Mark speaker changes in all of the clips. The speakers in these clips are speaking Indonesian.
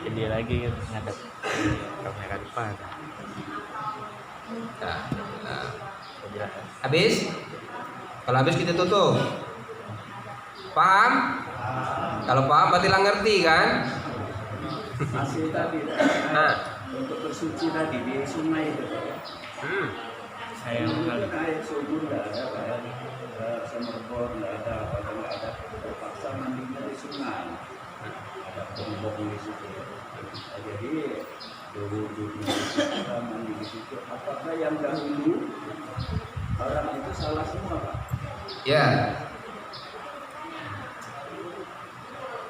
Speaker 1: Jadi lagi kan ngadep kamera depan.
Speaker 2: Nah, nah.
Speaker 1: Sebelah.
Speaker 2: Habis? Kalau habis kita tutup. Paham? Kalau paham berarti lah ngerti kan?
Speaker 3: Masih tadi
Speaker 2: Nah.
Speaker 3: untuk bersuci tadi di sungai itu.
Speaker 1: Sayang sekali.
Speaker 3: Air subur nggak ada, kayak semerbor nggak ada, apa nggak ada. Terpaksa mandinya di sungai. Ada pembok di situ. Nah, jadi dulu kita mandi di situ. Apakah yang dahulu orang itu salah semua, Pak?
Speaker 2: Ya.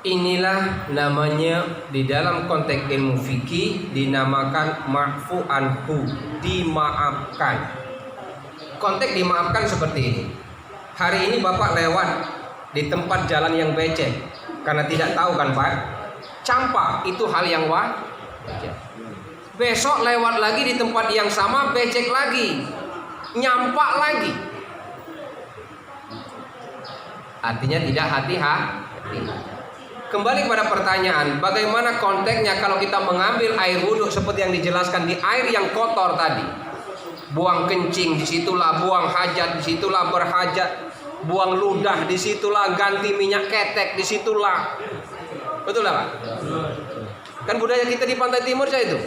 Speaker 2: Inilah namanya di dalam konteks ilmu fikih dinamakan ma'fu anhu, dimaafkan. Konteks dimaafkan seperti ini. Hari ini Bapak lewat di tempat jalan yang becek karena tidak tahu kan Pak, campak itu hal yang wajar. Besok lewat lagi di tempat yang sama becek lagi, nyampak lagi. Artinya tidak hati-hati. Kembali kepada pertanyaan, bagaimana konteksnya kalau kita mengambil air wudhu seperti yang dijelaskan di air yang kotor tadi? Buang kencing disitulah, buang hajat disitulah, berhajat, buang ludah disitulah, ganti minyak ketek disitulah. Betul lah Pak? Kan budaya kita di Pantai Timur saya itu.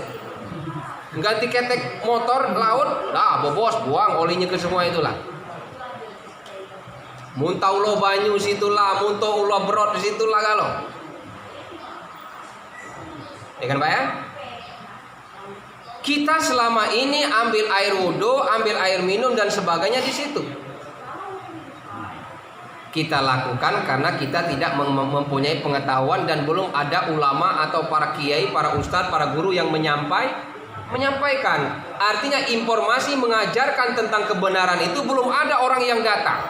Speaker 2: Ganti ketek motor laut, dah bobos, buang olinya ke semua itulah. Muntah ulo banyu situlah, muntah ulo berot disitulah kalau. Ya kan Pak ya? Kita selama ini ambil air wudhu, ambil air minum dan sebagainya di situ. Kita lakukan karena kita tidak mempunyai pengetahuan dan belum ada ulama atau para kiai, para ustadz, para guru yang menyampaikan. Artinya informasi mengajarkan tentang kebenaran itu belum ada orang yang datang.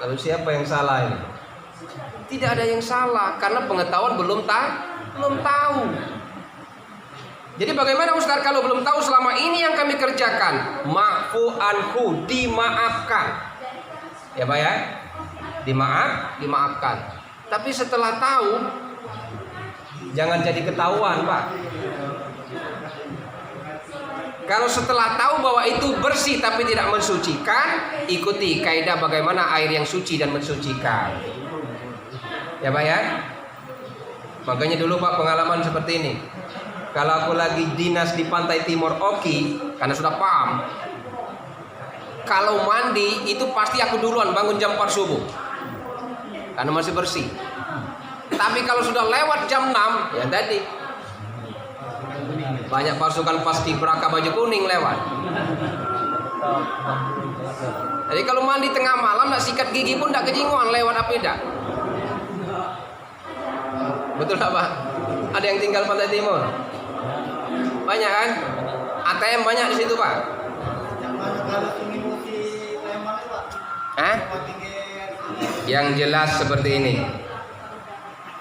Speaker 2: Lalu siapa yang salah ini? Tidak ada yang salah karena pengetahuan belum tahu. Jadi bagaimana Ustaz kalau belum tahu selama ini yang kami kerjakan? Ma'fu anhu, dimaafkan. Ya Pak ya? Dimaafkan. Tapi setelah tahu jangan jadi ketahuan, Pak. Kalau setelah tahu bahwa itu bersih tapi tidak mensucikan, ikuti kaidah bagaimana air yang suci dan mensucikan. Ya Pak ya? Makanya dulu Pak pengalaman seperti ini. Kalau aku lagi dinas di Pantai Timur Oki, karena sudah paham, kalau mandi itu pasti aku duluan bangun jam 4 subuh karena masih bersih. Tapi kalau sudah lewat jam 6, ya tadi banyak pasukan paskibraka baju kuning lewat. Jadi kalau mandi tengah malam nak sikat gigi pun tak kejinguan lewat apa tidak. Betul tak Pak? Ada yang tinggal Pantai Timur? Banyak kan? ATM banyak di situ Pak. Yang jelas seperti ini.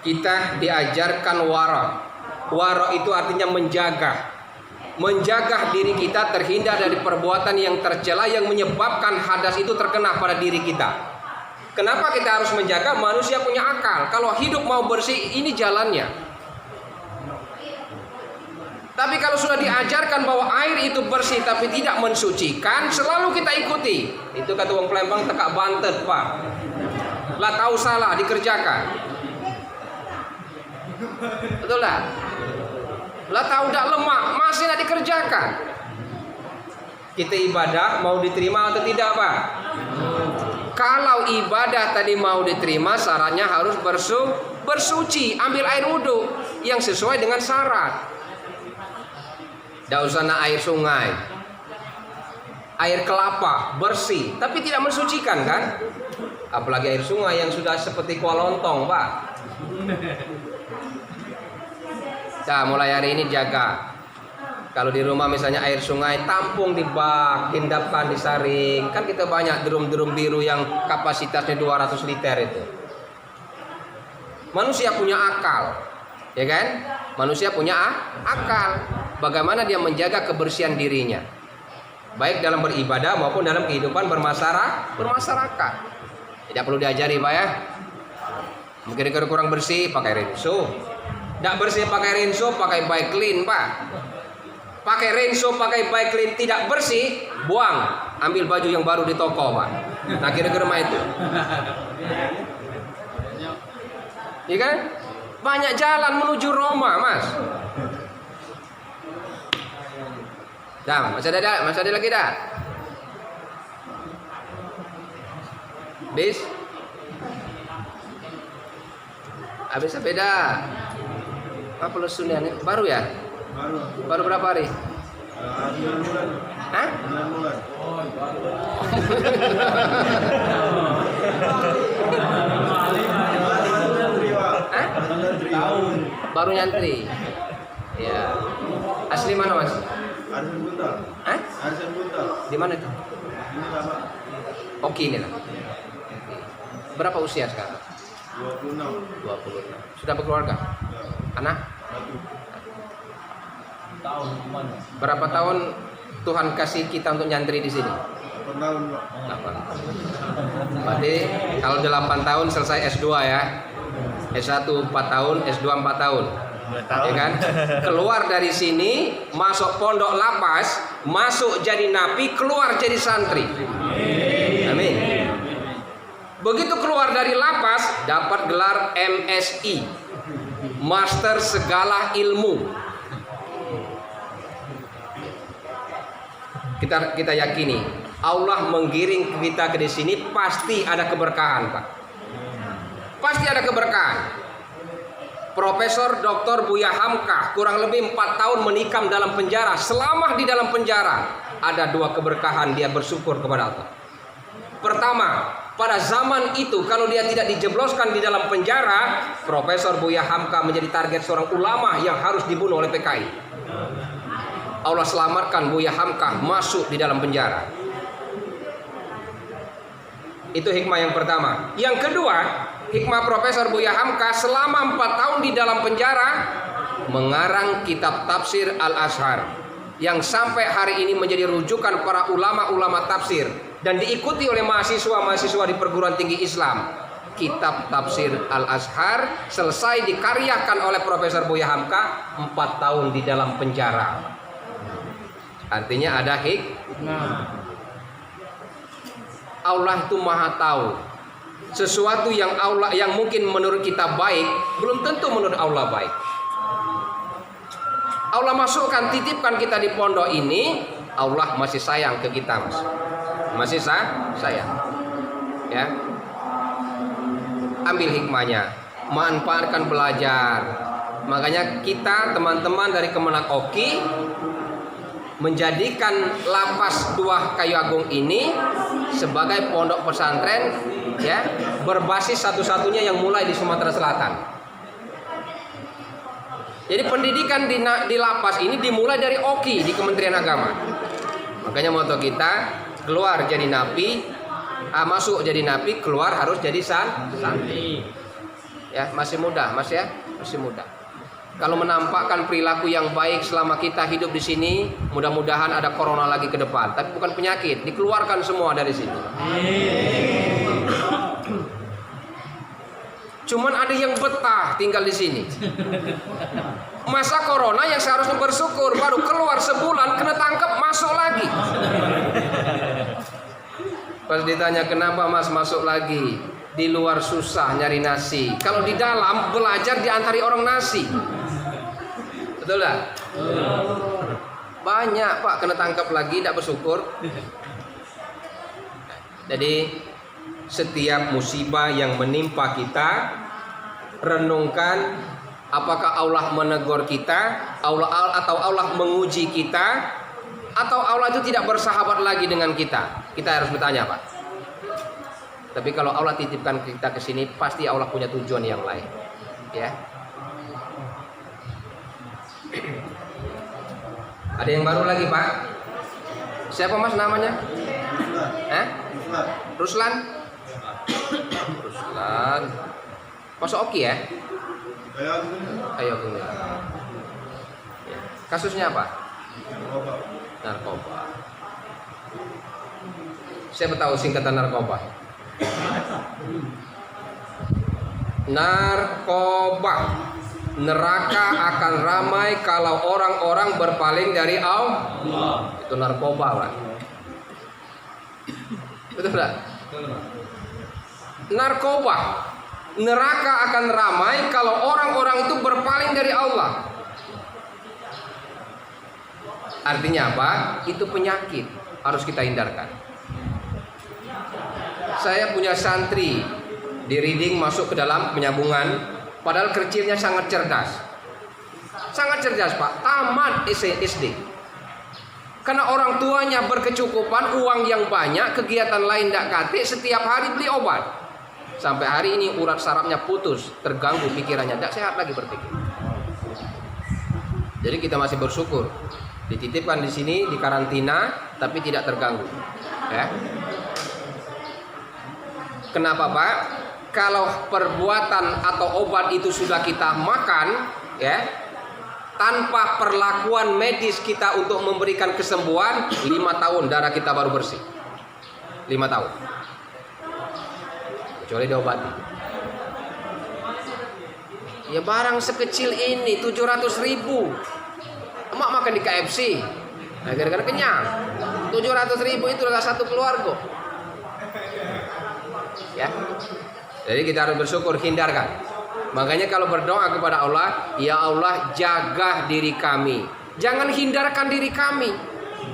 Speaker 2: Kita diajarkan wara. Wara itu artinya menjaga. Menjaga diri kita terhindar dari perbuatan yang tercela yang menyebabkan hadas itu terkena pada diri kita. Kenapa kita harus menjaga? Manusia punya akal. Kalau hidup mau bersih, ini jalannya. Tapi kalau sudah diajarkan bahwa air itu bersih tapi tidak mensucikan, selalu kita ikuti. Itu kata wong Palembang tekak bantet Pak. Lah tahu salah dikerjakan. Betul lah. Lah tahu tidak lemak masih tidak dikerjakan. Kita ibadah mau diterima atau tidak Pak? Kalau ibadah tadi mau diterima, syaratnya harus bersuci, ambil air wudhu yang sesuai dengan syarat. Tidak usah air sungai, air kelapa bersih, tapi tidak mensucikan kan? Apalagi air sungai yang sudah seperti kuah lontong, Pak. Nah, mulai hari ini jaga. Kalau di rumah misalnya air sungai, tampung di bak, endapkan, disaring. Kan kita banyak drum-drum biru yang kapasitasnya 200 liter itu. Manusia punya akal, ya kan? Manusia punya akal. Bagaimana dia menjaga kebersihan dirinya, baik dalam beribadah maupun dalam kehidupan bermasyarakat. Tidak perlu diajari Pak ya. Mungkin kurang bersih, pakai rinso. Tidak bersih pakai rinso, pakai Bike Clean, Pak. Pakai rinso, pakai Bike Clean tidak bersih, buang. Ambil baju yang baru di toko, Pak. Nah, kira-kira mah itu. Iya kan? Banyak jalan menuju Roma, Mas. Dah, masih ada lagi dah. Bis. Habis beda. Apa lesunya nih? Baru ya? Baru berapa hari?
Speaker 3: 9 bulan.
Speaker 2: Hah?
Speaker 3: 9 bulan.
Speaker 2: Hah?
Speaker 3: Tahun.
Speaker 2: Baru nyantri. Ya. Asli mana, Mas?
Speaker 3: Arisan Buntal.
Speaker 2: Hah?
Speaker 3: Arisan Buntal.
Speaker 2: Di mana itu?
Speaker 3: Ini sama
Speaker 2: Oke, ini lah. Berapa usia sekarang?
Speaker 3: 26.
Speaker 2: 26. Sudah berkeluarga? Anak? Berapa tahun Tuhan kasih kita untuk nyantri di sini?
Speaker 3: 8 tahun, Pak.
Speaker 2: 8. Berarti kalau 8 tahun selesai S2 ya. S1 4 tahun, S2 4 tahun. Ya kan? Keluar dari sini, masuk pondok lapas, masuk jadi napi, keluar jadi santri. Amin. Begitu keluar dari lapas, dapat gelar MSI, Master Segala Ilmu. Kita yakini Allah menggiring kita ke sini pasti ada keberkahan, Pak. Pasti ada keberkahan. Profesor Dr. Buya Hamka kurang lebih 4 tahun menikam dalam penjara. Selama di dalam penjara ada 2 keberkahan dia bersyukur kepada Allah. Pertama, pada zaman itu kalau dia tidak dijebloskan di dalam penjara, Profesor Buya Hamka menjadi target seorang ulama yang harus dibunuh oleh PKI. Allah selamatkan Buya Hamka masuk di dalam penjara. Itu hikmah yang pertama. Yang kedua, hikmah Profesor Buya Hamka selama 4 tahun di dalam penjara mengarang kitab tafsir Al-Azhar yang sampai hari ini menjadi rujukan para ulama-ulama tafsir dan diikuti oleh mahasiswa-mahasiswa di perguruan tinggi Islam. Kitab tafsir Al-Azhar selesai dikaryakan oleh Profesor Buya Hamka 4 tahun di dalam penjara. Artinya ada hikmah. Allah itu maha tahu. Sesuatu yang mungkin menurut kita baik belum tentu menurut Allah baik. Allah masukkan, titipkan kita di pondok ini, Allah masih sayang ke kita, Mas. Masih sayang. Ya. Ambil hikmahnya, manfaatkan belajar. Makanya kita teman-teman dari Kemenak Oki menjadikan Lapas 2 Kayu Agung ini sebagai pondok pesantren ya, berbasis satu-satunya yang mulai di Sumatera Selatan. Jadi pendidikan di lapas ini dimulai dari Oki di Kementerian Agama. Makanya moto kita keluar jadi napi, masuk jadi napi, keluar harus jadi santri. Ya, masih muda, Mas ya, masih muda. Kalau menampakkan perilaku yang baik selama kita hidup di sini, mudah-mudahan ada corona lagi ke depan. Tapi bukan penyakit, dikeluarkan semua dari situ. Cuman ada yang betah tinggal di sini. Masa corona yang seharusnya bersyukur, baru keluar sebulan kena tangkap masuk lagi. Pas ditanya kenapa Mas masuk lagi? Di luar susah nyari nasi. Kalau di dalam belajar diantari orang nasi. Betul lah? Banyak Pak kena tangkap lagi, tidak bersyukur. Jadi setiap musibah yang menimpa kita, renungkan apakah Allah menegur kita, atau Allah menguji kita, atau Allah itu tidak bersahabat lagi dengan kita. Kita harus bertanya, Pak. Tapi kalau Allah titipkan kita ke sini, pasti Allah punya tujuan yang lain. Ya. Ada yang baru lagi, Pak? Siapa Mas namanya? Ruslan. Ruslan. Masuk Oki ya? Ayo ya. Kasusnya apa? Narkoba. Siapa tahu singkatan narkoba? narkoba. Neraka akan ramai kalau orang-orang berpaling dari Allah. Itu narkoba, Pak. Betul enggak? Narkoba. Neraka akan ramai kalau orang-orang itu berpaling dari Allah. Artinya apa? Itu penyakit, harus kita hindarkan. Saya punya santri di Reading masuk ke dalam penyambungan. Padahal kecilnya sangat cerdas. Sangat cerdas, Pak. Tamat SD. Karena orang tuanya berkecukupan, uang yang banyak, kegiatan lain tidak kate, setiap hari beli obat. Sampai hari ini urat sarafnya putus, terganggu pikirannya, tidak sehat lagi berpikir. Jadi kita masih bersyukur. Dititipkan di sini, di karantina, tapi tidak terganggu. Ya. Kenapa, Pak? Kalau perbuatan atau obat itu sudah kita makan, ya, tanpa perlakuan medis kita untuk memberikan kesembuhan, 5 tahun darah kita baru bersih. 5 tahun. Kecuali diobati. Ya barang sekecil ini 700.000. Emak makan di KFC, nah, gara-gara kenyang. 700.000 itu adalah satu keluarga. Ya. Jadi kita harus bersyukur, hindarkan. Makanya kalau berdoa kepada Allah, ya Allah jaga diri kami. Jangan hindarkan diri kami.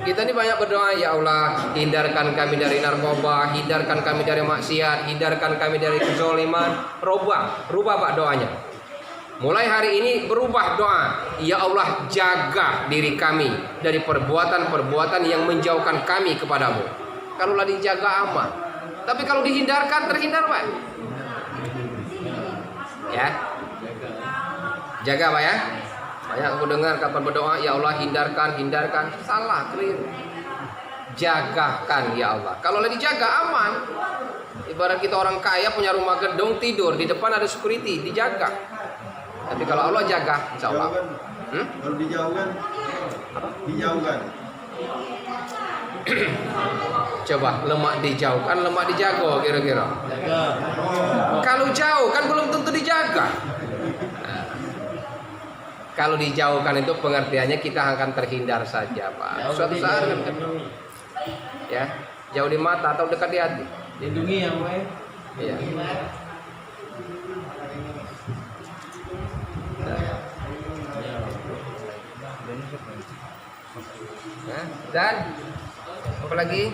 Speaker 2: Kita ini banyak berdoa, ya Allah hindarkan kami dari narkoba, hindarkan kami dari maksiat, hindarkan kami dari kezaliman. Rubah Pak doanya. Mulai hari ini berubah doa, ya Allah jaga diri kami dari perbuatan-perbuatan yang menjauhkan kami kepadamu. Kalaulah dijaga aman, tapi kalau dihindarkan terhindar, Pak. Ya, jaga, Pak, ya. Banyak aku dengar kapan berdoa, ya Allah hindarkan, salah, keliru. Jagakan, ya Allah. Kalau lagi dijaga aman. Ibarat kita orang kaya punya rumah gedung, tidur di depan ada security, dijaga. Tapi kalau Allah jaga, insya Allah.
Speaker 3: Kalau dijauhkan,
Speaker 2: Coba lemak dijauhkan, lemak dijaga kira-kira. Kalau jauh kan belum tentu dijaga. Nah, kalau dijauhkan itu pengertiannya kita akan terhindar saja, Pak. Suatu saat kan, ya, jauh di mata atau dekat di hati.
Speaker 1: Lindungi yang baik.
Speaker 2: Iya. Dan apa lagi?